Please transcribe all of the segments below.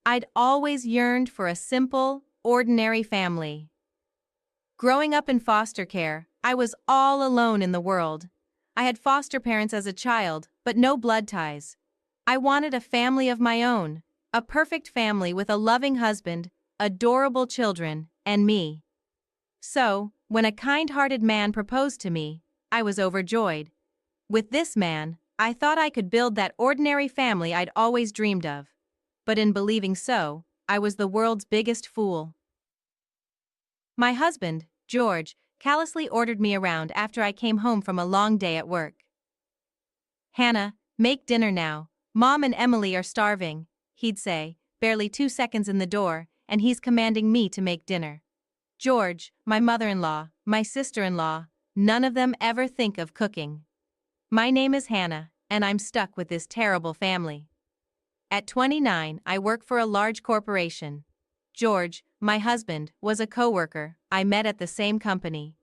I'd always yearned for a simple, ordinary family. Growing up in foster care, I was all alone in the world. I had foster parents as a child, but no blood ties. I wanted a family of my own, a perfect family with a loving husband, adorable children, and me. So, when a kind-hearted man proposed to me, I was overjoyed. With this man, I thought I could build that ordinary family I'd always dreamed of. But in believing so, I was the world's biggest fool. My husband, George, callously ordered me around after I came home from a long day at work. "Hannah, make dinner now. Mom and Emily are starving," he'd say, barely 2 seconds in the door, and he's commanding me to make dinner. George, my mother-in-law, my sister-in-law, none of them ever think of cooking. My name is Hannah, and I'm stuck with this terrible family. At 29, I work for a large corporation. George, my husband, was a coworker I met at the same company.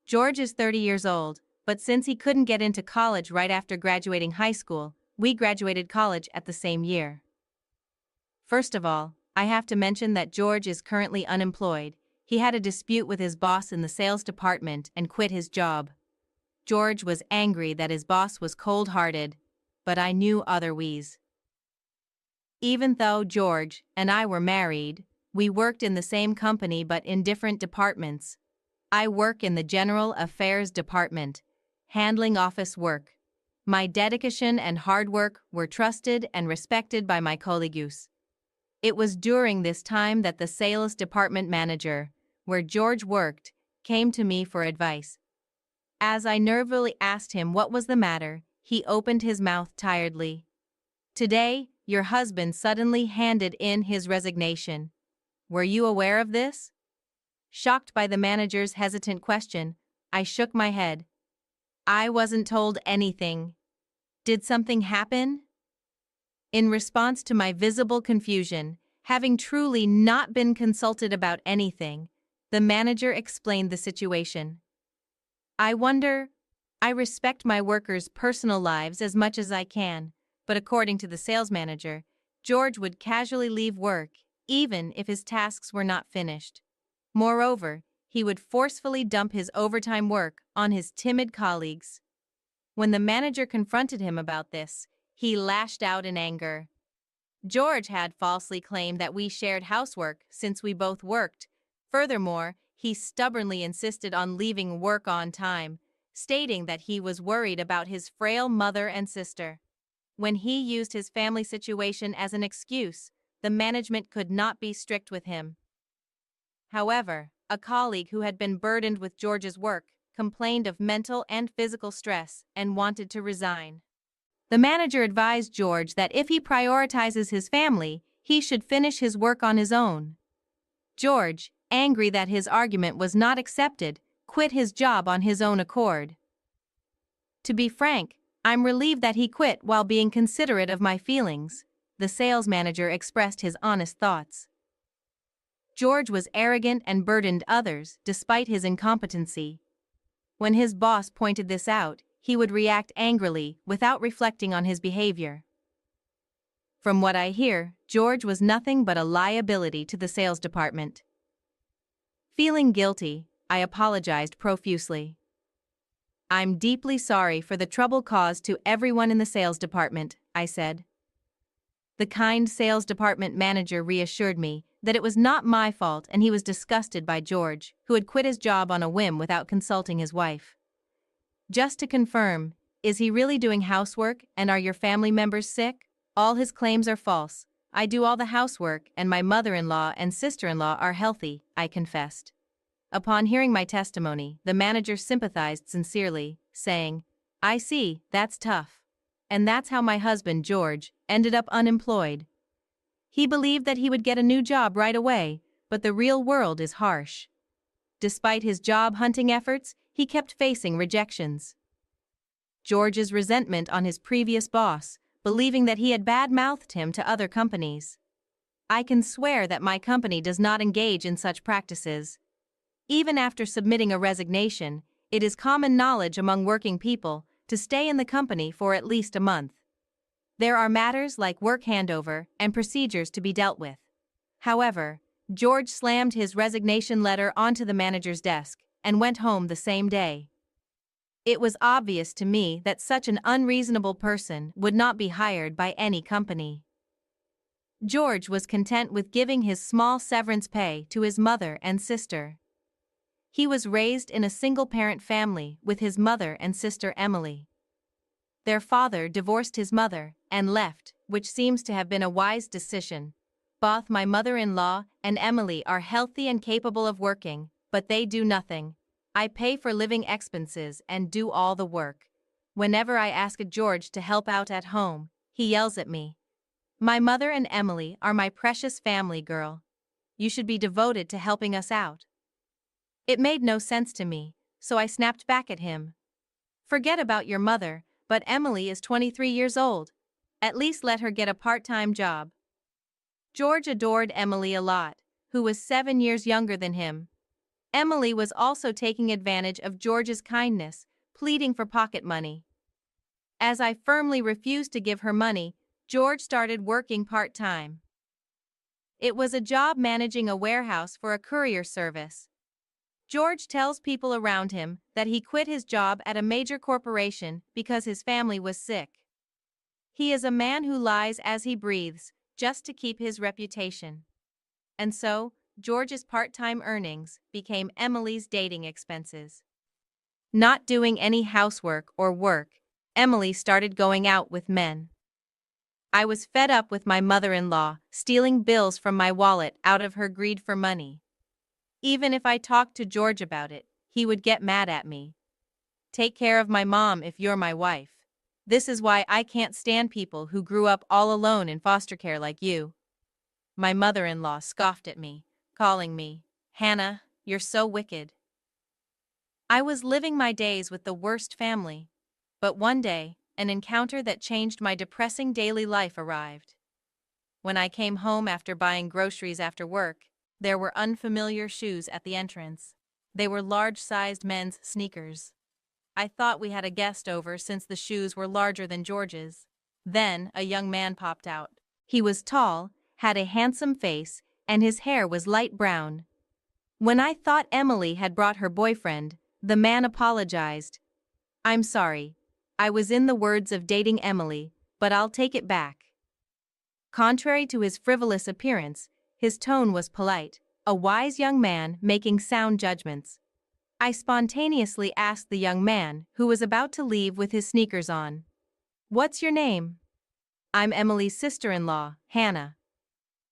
George is 30 years old, but since he couldn't get into college right after graduating high school, we graduated college at the same year. First of all, I have to mention that George is currently unemployed. He had a dispute with his boss in the sales department and quit his job. George was angry that his boss was cold-hearted, but I knew otherwise. Even though George and I were married, we worked in the same company but in different departments. I work in the General Affairs Department, handling office work. My dedication and hard work were trusted and respected by my colleagues. It was during this time that the sales department manager, where George worked, came to me for advice. As I nervously asked him what was the matter, he opened his mouth tiredly. "Today, your husband suddenly handed in his resignation. Were you aware of this?" Shocked by the manager's hesitant question, I shook my head. "I wasn't told anything. Did something happen?" In response to my visible confusion, having truly not been consulted about anything, the manager explained the situation. I respect my workers' personal lives as much as I can, but according to the sales manager, George would casually leave work, even if his tasks were not finished. Moreover, he would forcefully dump his overtime work on his timid colleagues. When the manager confronted him about this, he lashed out in anger. George had falsely claimed that we shared housework since we both worked. Furthermore, he stubbornly insisted on leaving work on time, stating that he was worried about his frail mother and sister. When he used his family situation as an excuse, the management could not be strict with him. However, a colleague who had been burdened with George's work complained of mental and physical stress and wanted to resign. The manager advised George that if he prioritizes his family, he should finish his work on his own. George, angry that his argument was not accepted, quit his job on his own accord. To be frank, I'm relieved that he quit while being considerate of my feelings, the sales manager expressed his honest thoughts. George was arrogant and burdened others despite his incompetency. When his boss pointed this out, he would react angrily without reflecting on his behavior. From what I hear, George was nothing but a liability to the sales department. Feeling guilty, I apologized profusely. "I'm deeply sorry for the trouble caused to everyone in the sales department," I said. The kind sales department manager reassured me that it was not my fault and he was disgusted by George, who had quit his job on a whim without consulting his wife. "Just to confirm, is he really doing housework and are your family members sick? All his claims are false. I do all the housework and my mother-in-law and sister-in-law are healthy," I confessed. Upon hearing my testimony, the manager sympathized sincerely, saying, "I see, that's tough. And that's how my husband, George, ended up unemployed. He believed that he would get a new job right away, but the real world is harsh. Despite his job-hunting efforts, he kept facing rejections. George's resentment on his previous boss, believing that he had bad-mouthed him to other companies. I can swear that my company does not engage in such practices. Even after submitting a resignation, it is common knowledge among working people to stay in the company for at least a month. There are matters like work handover and procedures to be dealt with. However, George slammed his resignation letter onto the manager's desk and went home the same day. It was obvious to me that such an unreasonable person would not be hired by any company. George was content with giving his small severance pay to his mother and sister. He was raised in a single-parent family with his mother and sister Emily. Their father divorced his mother and left, which seems to have been a wise decision. Both my mother-in-law and Emily are healthy and capable of working, but they do nothing. I pay for living expenses and do all the work. Whenever I ask George to help out at home, he yells at me. My mother and Emily are my precious family, girl. You should be devoted to helping us out. It made no sense to me, so I snapped back at him. Forget about your mother, but Emily is 23 years old. At least let her get a part-time job. George adored Emily a lot, who was 7 years younger than him. Emily was also taking advantage of George's kindness, pleading for pocket money. As I firmly refused to give her money, George started working part-time. It was a job managing a warehouse for a courier service. George tells people around him that he quit his job at a major corporation because his family was sick. He is a man who lies as he breathes, just to keep his reputation. And so, George's part-time earnings became Emily's dating expenses. Not doing any housework or work, Emily started going out with men. I was fed up with my mother-in-law stealing bills from my wallet out of her greed for money. Even if I talked to George about it, he would get mad at me. Take care of my mom if you're my wife. This is why I can't stand people who grew up all alone in foster care like you. My mother-in-law scoffed at me, calling me, Hannah, you're so wicked. I was living my days with the worst family. But one day, an encounter that changed my depressing daily life arrived. When I came home after buying groceries after work, there were unfamiliar shoes at the entrance. They were large-sized men's sneakers. I thought we had a guest over since the shoes were larger than George's. Then a young man popped out. He was tall, had a handsome face, and his hair was light brown. When I thought Emily had brought her boyfriend, the man apologized. I'm sorry. I was in the words of dating Emily, but I'll take it back. Contrary to his frivolous appearance, his tone was polite, a wise young man making sound judgments. I spontaneously asked the young man, who was about to leave with his sneakers on. What's your name? I'm Emily's sister-in-law, Hannah.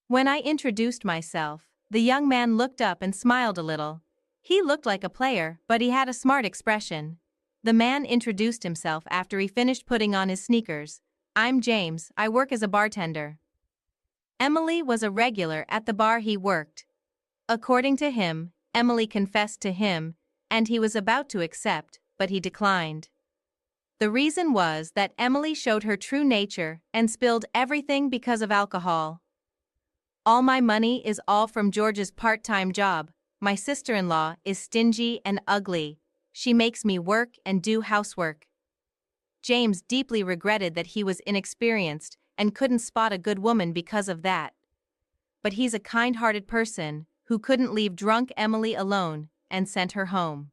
When I introduced myself, the young man looked up and smiled a little. He looked like a player, but he had a smart expression. The man introduced himself after he finished putting on his sneakers. I'm James, I work as a bartender. Emily was a regular at the bar he worked. According to him, Emily confessed to him, and he was about to accept, but he declined. The reason was that Emily showed her true nature and spilled everything because of alcohol. All my money is all from George's part-time job. My sister-in-law is stingy and ugly. She makes me work and do housework. James deeply regretted that he was inexperienced and couldn't spot a good woman because of that. But he's a kind-hearted person who couldn't leave drunk Emily alone and sent her home.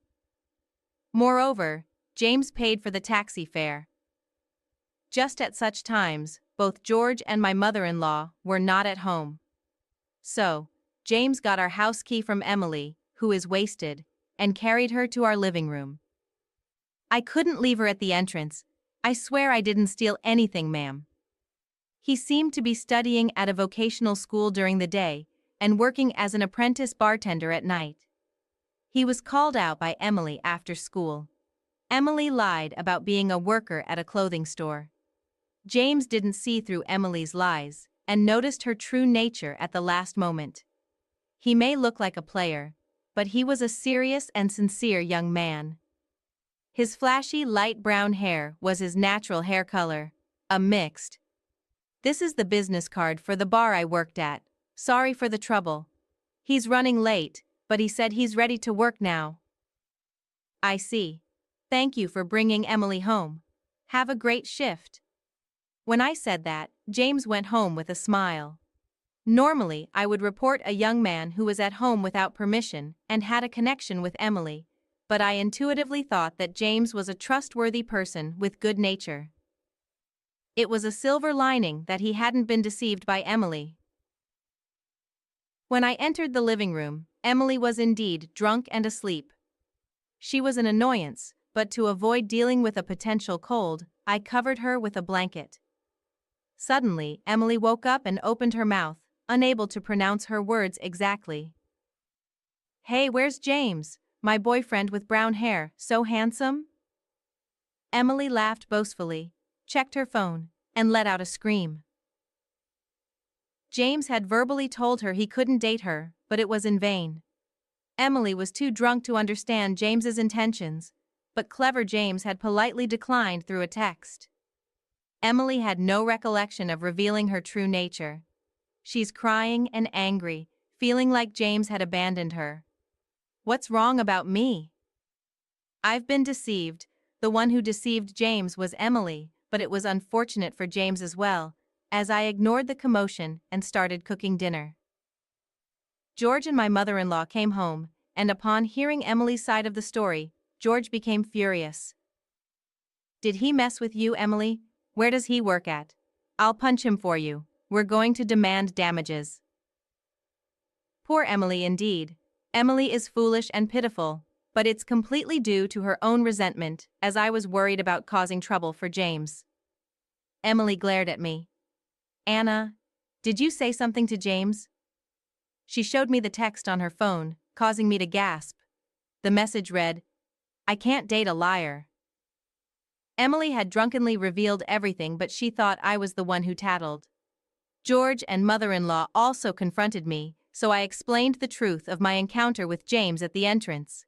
Moreover, James paid for the taxi fare. Just at such times, both George and my mother-in-law were not at home. So, James got our house key from Emily, who is wasted, and carried her to our living room. I couldn't leave her at the entrance. I swear I didn't steal anything, ma'am. He seemed to be studying at a vocational school during the day and working as an apprentice bartender at night. He was called out by Emily after school. Emily lied about being a worker at a clothing store. James didn't see through Emily's lies and noticed her true nature at the last moment. He may look like a player, but he was a serious and sincere young man. His flashy light brown hair was his natural hair color, a mixed. This is the business card for the bar I worked at. Sorry for the trouble. He's running late, but he said he's ready to work now. I see. Thank you for bringing Emily home. Have a great shift. When I said that, James went home with a smile. Normally, I would report a young man who was at home without permission and had a connection with Emily, but I intuitively thought that James was a trustworthy person with good nature. It was a silver lining that he hadn't been deceived by Emily. When I entered the living room, Emily was indeed drunk and asleep. She was an annoyance, but to avoid dealing with a potential cold, I covered her with a blanket. Suddenly, Emily woke up and opened her mouth, unable to pronounce her words exactly. "Hey, where's James? My boyfriend with brown hair, so handsome?" Emily laughed boastfully, checked her phone, and let out a scream. James had verbally told her he couldn't date her, but it was in vain. Emily was too drunk to understand James's intentions, but clever James had politely declined through a text. Emily had no recollection of revealing her true nature. She's crying and angry, feeling like James had abandoned her. What's wrong about me? I've been deceived. The one who deceived James was Emily, but it was unfortunate for James as well, as I ignored the commotion and started cooking dinner. George and my mother-in-law came home, and upon hearing Emily's side of the story, George became furious. "Did he mess with you, Emily? Where does he work at? I'll punch him for you. We're going to demand damages." Poor Emily indeed. Emily is foolish and pitiful, but it's completely due to her own resentment, as I was worried about causing trouble for James. Emily glared at me. "Anna, did you say something to James?" She showed me the text on her phone, causing me to gasp. The message read, "I can't date a liar." Emily had drunkenly revealed everything, but she thought I was the one who tattled. George and mother-in-law also confronted me, so I explained the truth of my encounter with James at the entrance.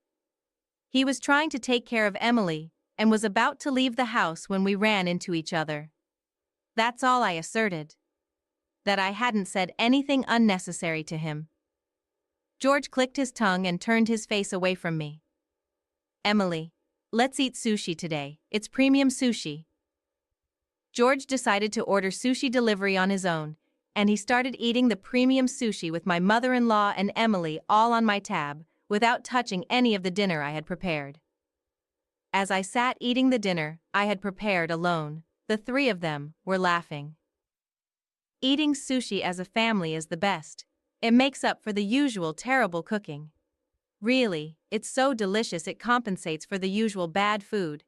He was trying to take care of Emily, and was about to leave the house when we ran into each other. That's all I asserted. That I hadn't said anything unnecessary to him. George clicked his tongue and turned his face away from me. "Emily, let's eat sushi today. It's premium sushi." George decided to order sushi delivery on his own, and he started eating the premium sushi with my mother-in-law and Emily all on my tab, without touching any of the dinner I had prepared. As I sat eating the dinner I had prepared alone, the three of them were laughing. Eating sushi as a family is the best. It makes up for the usual terrible cooking. Really, it's so delicious it compensates for the usual bad food.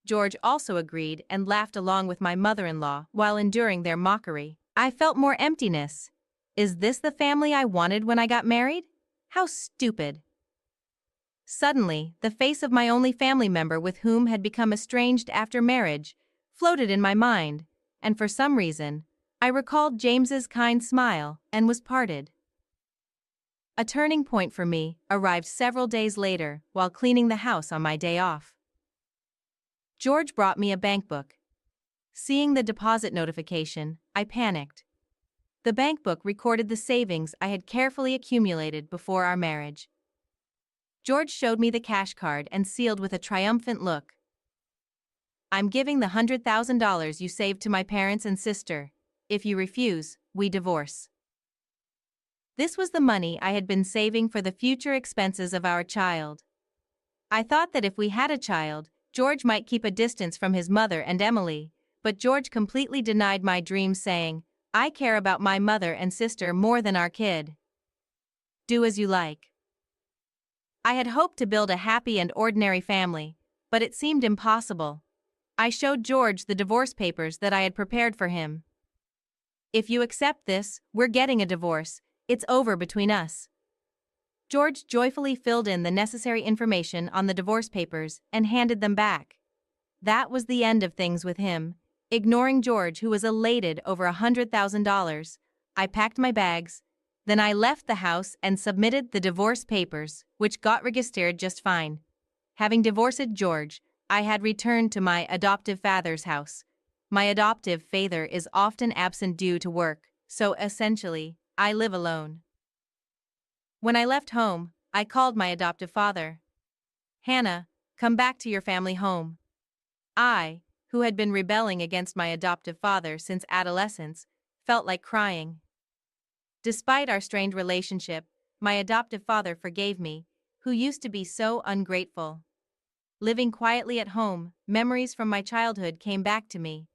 George also agreed and laughed along with my mother-in-law while enduring their mockery. I felt more emptiness. Is this the family I wanted when I got married? How stupid. Suddenly, the face of my only family member with whom had become estranged after marriage floated in my mind, and for some reason, I recalled James's kind smile and was parted. A turning point for me arrived several days later while cleaning the house on my day off. George brought me a bank book. Seeing the deposit notification, I panicked. The bank book recorded the savings I had carefully accumulated before our marriage. George showed me the cash card and sealed with a triumphant look. "I'm giving the $100,000 you saved to my parents and sister. If you refuse, we divorce." This was the money I had been saving for the future expenses of our child. I thought that if we had a child, George might keep a distance from his mother and Emily, but George completely denied my dream, saying, "I care about my mother and sister more than our kid. Do as you like." I had hoped to build a happy and ordinary family, but it seemed impossible. I showed George the divorce papers that I had prepared for him. "If you accept this, we're getting a divorce. It's over between us." George joyfully filled in the necessary information on the divorce papers and handed them back. That was the end of things with him. Ignoring George, who was elated over $100,000, I packed my bags. Then I left the house and submitted the divorce papers, which got registered just fine. Having divorced George, I had returned to my adoptive father's house. My adoptive father is often absent due to work, so essentially, I live alone. When I left home, I called my adoptive father. "Hannah, come back to your family home." I, who had been rebelling against my adoptive father since adolescence, felt like crying. Despite our strained relationship, my adoptive father forgave me, who used to be so ungrateful. Living quietly at home, memories from my childhood came back to me.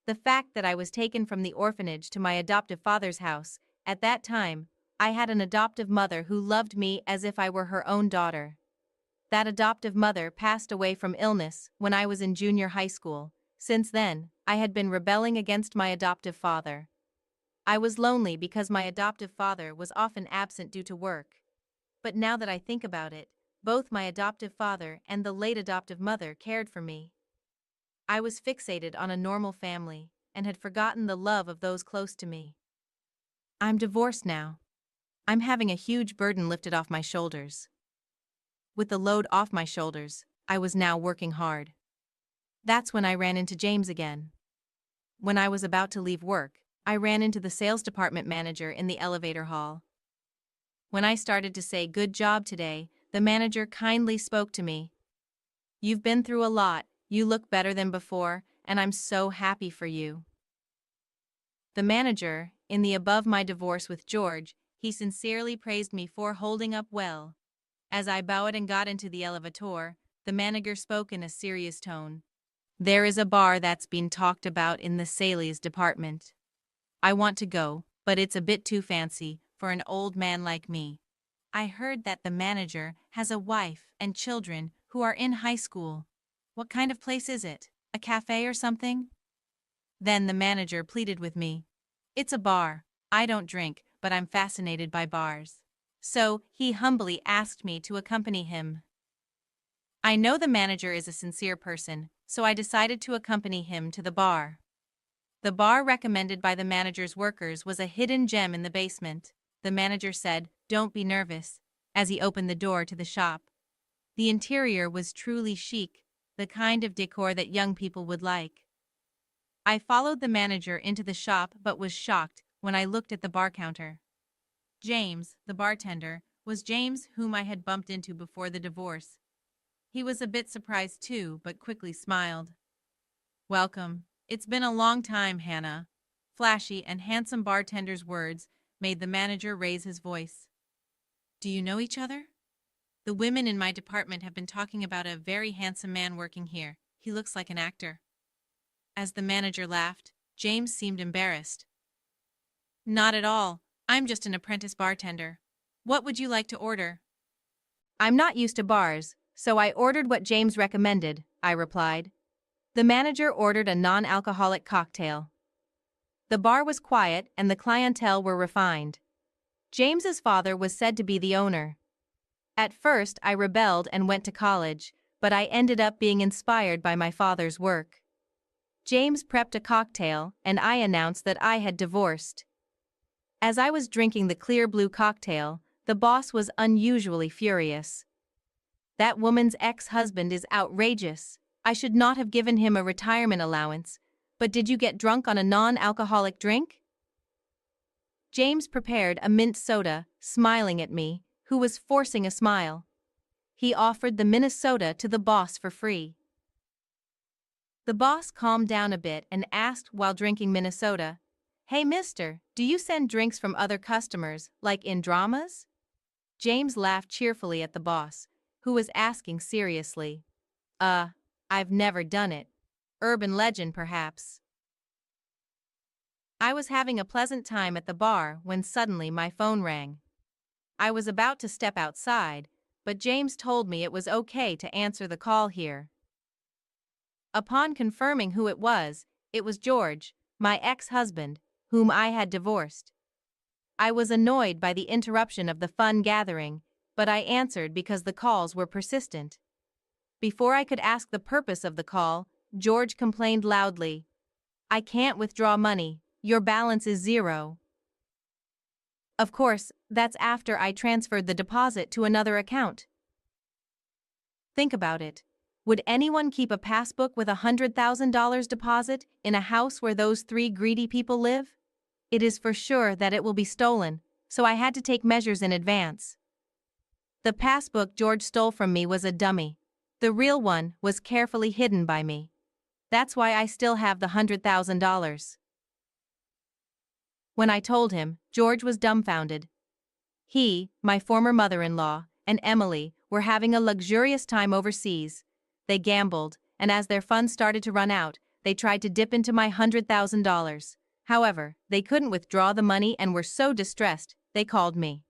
The fact that I was taken from the orphanage to my adoptive father's house, at that time, I had an adoptive mother who loved me as if I were her own daughter. That adoptive mother passed away from illness when I was in junior high school. Since then, I had been rebelling against my adoptive father. I was lonely because my adoptive father was often absent due to work. But now that I think about it, both my adoptive father and the late adoptive mother cared for me. I was fixated on a normal family and had forgotten the love of those close to me. I'm divorced now. I'm having a huge burden lifted off my shoulders. With the load off my shoulders, I was now working hard. That's when I ran into James again. When I was about to leave work, I ran into the sales department manager in the elevator hall. When I started to say "good job today," the manager kindly spoke to me. "You've been through a lot, you look better than before, and I'm so happy for you." The manager, in the above my divorce with George, he sincerely praised me for holding up well. As I bowed and got into the elevator, the manager spoke in a serious tone. "There is a bar that's been talked about in the sales department. I want to go, but it's a bit too fancy for an old man like me. I heard that the manager has a wife and children who are in high school. What kind of place is it? A cafe or something?" Then the manager pleaded with me. "It's a bar. I don't drink, but I'm fascinated by bars." So he humbly asked me to accompany him. I know the manager is a sincere person, so I decided to accompany him to the bar. The bar recommended by the manager's workers was a hidden gem in the basement. The manager said, "Don't be nervous," as he opened the door to the shop. The interior was truly chic, the kind of decor that young people would like. I followed the manager into the shop but was shocked when I looked at the bar counter. James, the bartender, was James whom I had bumped into before the divorce. He was a bit surprised too, but quickly smiled. "Welcome. It's been a long time, Hannah." Flashy and handsome bartender's words made the manager raise his voice. "Do you know each other? The women in my department have been talking about a very handsome man working here. He looks like an actor." As the manager laughed, James seemed embarrassed. "Not at all. I'm just an apprentice bartender. What would you like to order?" "I'm not used to bars, so I ordered what James recommended," I replied. The manager ordered a non-alcoholic cocktail. The bar was quiet and the clientele were refined. James's father was said to be the owner. At first, I rebelled and went to college, but I ended up being inspired by my father's work. James prepped a cocktail, and I announced that I had divorced. As I was drinking the clear blue cocktail, the boss was unusually furious. "That woman's ex-husband is outrageous. I should not have given him a retirement allowance, but did you get drunk on a non-alcoholic drink?" James prepared a mint soda, smiling at me, who was forcing a smile. He offered the Minnesota to the boss for free. The boss calmed down a bit and asked while drinking Minnesota, "Hey mister, do you send drinks from other customers, like in dramas?" James laughed cheerfully at the boss, who was asking seriously. I've never done it. Urban legend, perhaps." I was having a pleasant time at the bar when suddenly my phone rang. I was about to step outside, but James told me it was okay to answer the call here. Upon confirming who it was George, my ex-husband, whom I had divorced. I was annoyed by the interruption of the fun gathering, but I answered because the calls were persistent. Before I could ask the purpose of the call, George complained loudly. "I can't withdraw money. Your balance is zero." Of course, that's after I transferred the deposit to another account. Think about it. Would anyone keep a passbook with $100,000 deposit in a house where those three greedy people live? It is for sure that it will be stolen, so I had to take measures in advance. The passbook George stole from me was a dummy. The real one was carefully hidden by me. That's why I still have the $100,000. When I told him, George was dumbfounded. He, my former mother-in-law, and Emily were having a luxurious time overseas. They gambled, and as their funds started to run out, they tried to dip into my $100,000. However, they couldn't withdraw the money and were so distressed, they called me.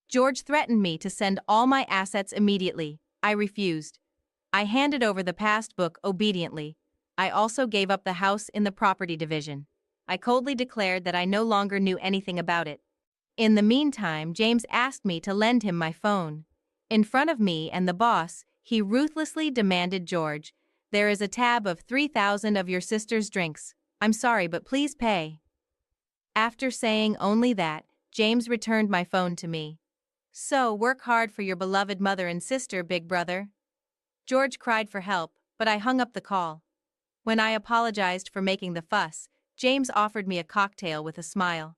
George threatened me to send all my assets immediately. I refused. I handed over the passbook obediently. I also gave up the house in the property division. I coldly declared that I no longer knew anything about it. In the meantime, James asked me to lend him my phone. In front of me and the boss, he ruthlessly demanded, "George, there is a tab of 3,000 of your sister's drinks. I'm sorry, but please pay." After saying only that, James returned my phone to me. "So, work hard for your beloved mother and sister, big brother." George cried for help, but I hung up the call. When I apologized for making the fuss, James offered me a cocktail with a smile.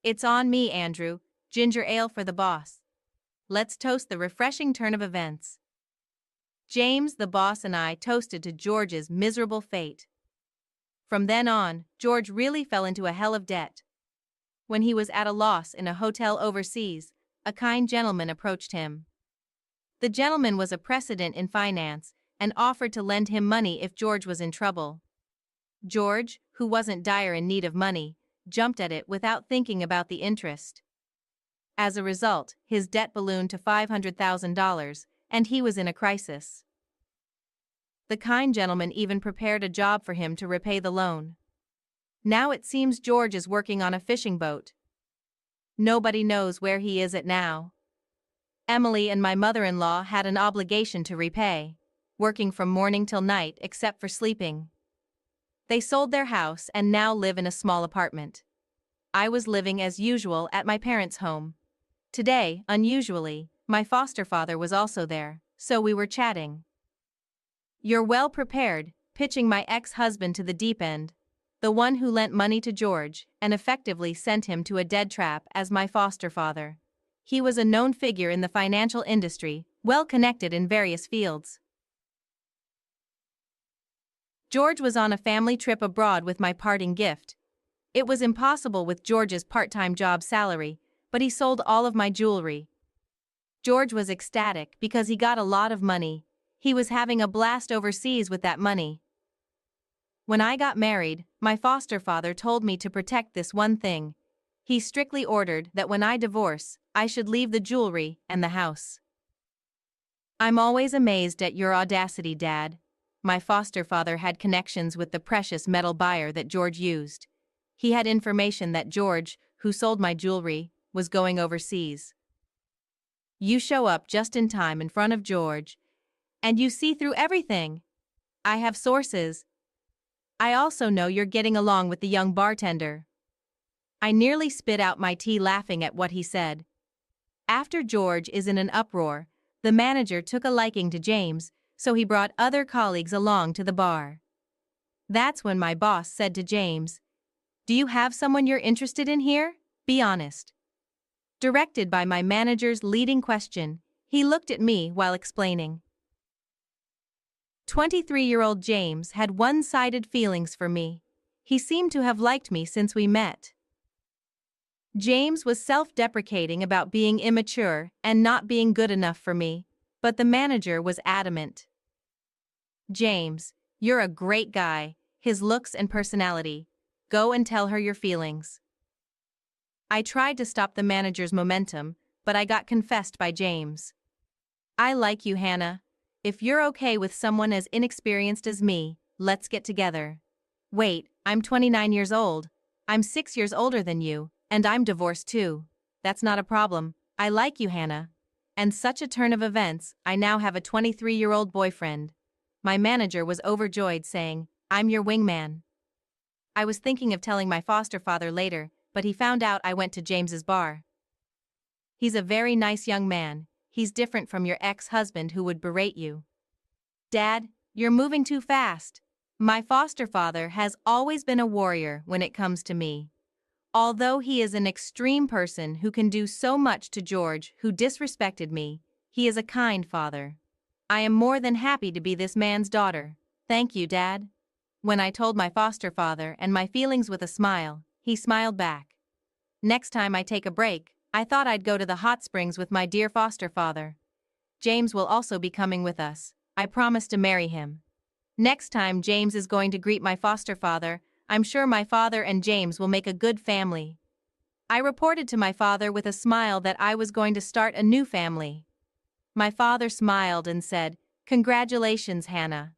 "It's on me, Andrew. Ginger ale for the boss. Let's toast the refreshing turn of events." James, the boss, and I toasted to George's miserable fate. From then on, George really fell into a hell of debt. When he was at a loss in a hotel overseas, a kind gentleman approached him. The gentleman was a precedent in finance and offered to lend him money if George was in trouble. George, who wasn't dire in need of money, jumped at it without thinking about the interest. As a result, his debt ballooned to $500,000, and he was in a crisis. The kind gentleman even prepared a job for him to repay the loan. Now it seems George is working on a fishing boat. Nobody knows where he is at now. Emily and my mother-in-law had an obligation to repay, working from morning till night except for sleeping. They sold their house and now live in a small apartment. I was living as usual at my parents' home. Today, unusually, my foster father was also there, so we were chatting. "You're well prepared, pitching my ex-husband to the deep end, the one who lent money to George and effectively sent him to a dead trap as my foster father. He was a known figure in the financial industry, well connected in various fields. George was on a family trip abroad with my parting gift. It was impossible with George's part-time job salary, but he sold all of my jewelry. George was ecstatic because he got a lot of money. He was having a blast overseas with that money. When I got married, my foster father told me to protect this one thing. He strictly ordered that when I divorce, I should leave the jewelry and the house. I'm always amazed at your audacity, Dad. My foster father had connections with the precious metal buyer that George used. He had information that George, who sold my jewelry, was going overseas. You show up just in time in front of George, and you see through everything. I have sources. I also know you're getting along with the young bartender." I nearly spit out my tea laughing at what he said. After George is in an uproar, the manager took a liking to James, so he brought other colleagues along to the bar. That's when my boss said to James, "Do you have someone you're interested in here? Be honest." Directed by my manager's leading question, he looked at me while explaining. 23-year-old James had one-sided feelings for me. He seemed to have liked me since we met. James was self-deprecating about being immature and not being good enough for me, but the manager was adamant. "James, you're a great guy, his looks and personality. Go and tell her your feelings." I tried to stop the manager's momentum, but I got confessed by James. "I like you, Hannah. If you're okay with someone as inexperienced as me, let's get together." "Wait, I'm 29 years old. I'm 6 years older than you, and I'm divorced too. That's not a problem. I like you, Hannah." And such a turn of events, I now have a 23-year-old boyfriend. My manager was overjoyed, saying, "I'm your wingman." I was thinking of telling my foster father later, but he found out I went to James's bar. He's a very nice young man. He's different from your ex-husband who would berate you. "Dad, you're moving too fast." My foster father has always been a warrior when it comes to me. Although he is an extreme person who can do so much to George, who disrespected me, he is a kind father. I am more than happy to be this man's daughter. Thank you, Dad. When I told my foster father and my feelings with a smile, he smiled back. Next time I take a break, I thought I'd go to the hot springs with my dear foster father. James will also be coming with us. I promised to marry him. Next time James is going to greet my foster father, I'm sure my father and James will make a good family. I reported to my father with a smile that I was going to start a new family. My father smiled and said, "Congratulations, Hannah.